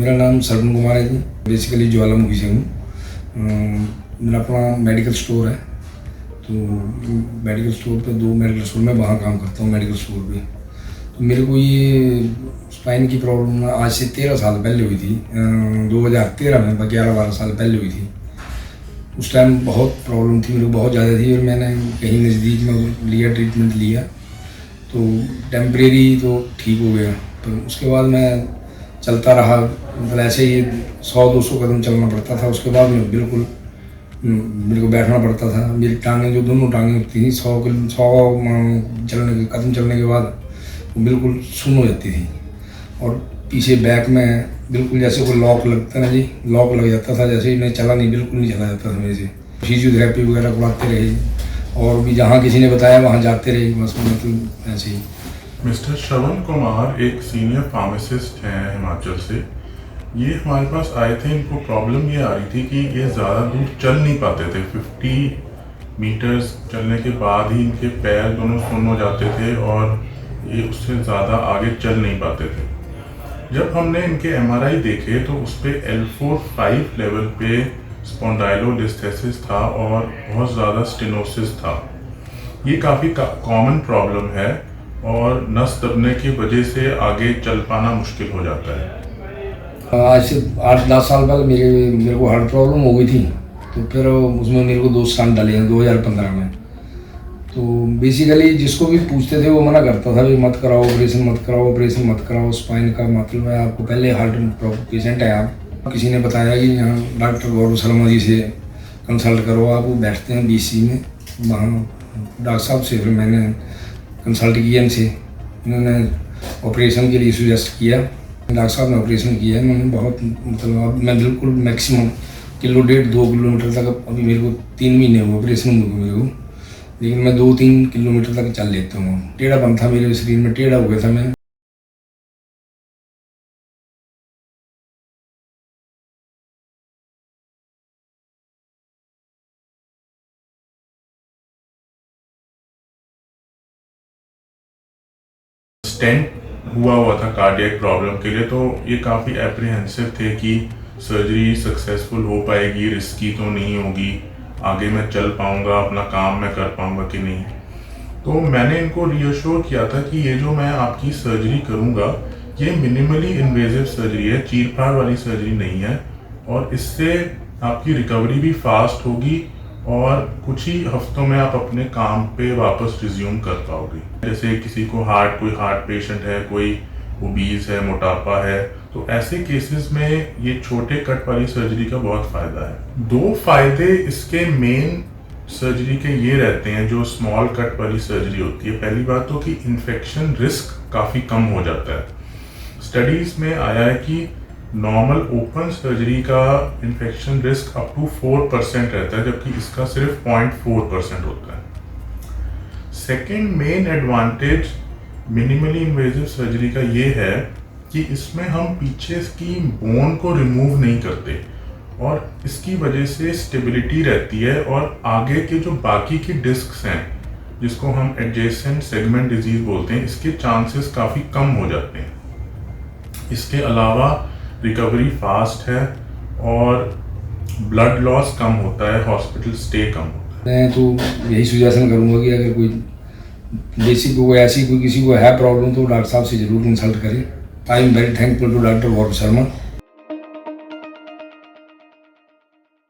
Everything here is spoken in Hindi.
मेरा नाम श्रवण कुमार है जी। बेसिकली ज्वालामुखी से हूँ। मेरा अपना मेडिकल स्टोर है, तो मेडिकल स्टोर पे 2 मेडिकल स्टोर में वहाँ काम करता हूँ मेडिकल स्टोर पे। तो मेरे को ये स्पाइन की प्रॉब्लम आज से 13 साल पहले हुई थी। 2013 में 11-12 साल पहले हुई थी। उस टाइम बहुत प्रॉब्लम थी, मेरे को बहुत ज़्यादा थी और मैंने कहीं नज़दीक में लिया, ट्रीटमेंट लिया तो टेम्परेरी तो ठीक हो गया। पर उसके बाद मैं चलता रहा, मतलब ऐसे ही 100-200 कदम चलना पड़ता था। उसके बाद में बिल्कुल मेरे को बैठना पड़ता था। मेरी टांगें, जो दोनों टांगें थी 100 कदम चलने के बाद वो बिल्कुल सुन्न हो जाती थी। और पीछे बैक में बिल्कुल जैसे कोई लॉक लगता ना जी, लॉक लग जाता था। जैसे ही मैं चला नहीं, बिल्कुल नहीं चला जाता था मेरे से। फिजियोथेरेपी वगैरह करवाते रहे और भी जहाँ किसी ने बताया वहाँ जाते रहे, बस मतलब ऐसे ही। मिस्टर श्रवण कुमार एक सीनियर फार्मासिस्ट हैं हिमाचल से। ये हमारे पास आए थे। इनको प्रॉब्लम ये आ रही थी कि ये ज़्यादा दूर चल नहीं पाते थे। 50 मीटर्स चलने के बाद ही इनके पैर दोनों सुन्न हो जाते थे और ये उससे ज़्यादा आगे चल नहीं पाते थे। जब हमने इनके MRI देखे तो उस पर L4-5 लेवल पे स्पॉन्डाइलोलिस्थेसिस था और बहुत ज़्यादा स्टेनोसिस था। ये काफ़ी कॉमन प्रॉब्लम है और नस दबने की वजह से आगे चल पाना मुश्किल हो जाता है। आज से 8-10 साल पहले मेरे को हार्ट प्रॉब्लम हो गई थी, तो फिर उसमें मेरे को 2 स्टंट डाले हैं 2015 में। तो बेसिकली जिसको भी पूछते थे वो मना करता था भी मत कराओ ऑपरेशन, मत कराओ ऑपरेशन, मत कराओ। स्पाइन का मतलब है आपको पहले हार्ट पेशेंट है आप। किसी ने बताया कि यहाँ डॉक्टर गौरव शर्मा जी से कंसल्ट करो, आप वो बैठते हैं BC में, वहाँ डॉक्टर साहब से फिर मैंने कंसल्ट किया इनसे। इन्होंने ऑपरेशन के लिए सजेस्ट किया। डॉक्टर साहब ने ऑपरेशन किया है। मैंने बहुत मतलब अब मैं बिल्कुल मैक्सिमम 1.5-2 किलोमीटर तक, अभी मेरे को 3 महीने हुए ऑपरेशन हुए मेरे को, लेकिन मैं 2-3 किलोमीटर तक चल लेता हूँ। टेढ़ापन था मेरे शरीर में, टेढ़ा हो गया था मैं। स्टेंट हुआ था कार्डियक प्रॉब्लम के लिए, तो ये काफ़ी एप्रीहेंसिव थे कि सर्जरी सक्सेसफुल हो पाएगी, रिस्की तो नहीं होगी, आगे मैं चल पाऊँगा, अपना काम मैं कर पाऊँगा कि नहीं। तो मैंने इनको रीअश्योर किया था कि ये जो मैं आपकी सर्जरी करूँगा ये मिनिमली इन्वेजिव सर्जरी है, चीरफाड़ वाली सर्जरी नहीं है और इससे आपकी रिकवरी भी फास्ट होगी और कुछ ही हफ्तों में आप अपने काम पे वापस रिज्यूम कर पाओगे। जैसे किसी को कोई हार्ट पेशेंट है, कोई ओबीज है, मोटापा है, तो ऐसे केसेस में ये छोटे कट वाली सर्जरी का बहुत फ़ायदा है। 2 फायदे इसके मेन सर्जरी के ये रहते हैं जो स्मॉल कट वाली सर्जरी होती है। पहली बात तो कि इन्फेक्शन रिस्क काफ़ी कम हो जाता है। स्टडीज़ में आया है कि नॉर्मल ओपन सर्जरी का इन्फेक्शन रिस्क अप टू 4% रहता है, जबकि इसका सिर्फ 0.4% होता है। Second main advantage minimally invasive surgery का ये है कि इसमें हम पीछे की बोन को रिमूव नहीं करते और इसकी वजह से स्टेबिलिटी रहती है और आगे के जो बाकी की डिस्क्स हैं जिसको हम एडजेसेंट सेगमेंट डिजीज बोलते हैं, इसके चांसेस काफ़ी कम हो जाते हैं। इसके अलावा रिकवरी फास्ट है और ब्लड लॉस कम होता है, हॉस्पिटल स्टे कम होता है। मैं तो यही सजेशन करूँगा कि अगर कोई बेसिक कोई ऐसी कोई किसी को है प्रॉब्लम तो डॉक्टर साहब से ज़रूर कंसल्ट करें। I am very thankful to doctor Gaurav Sharma.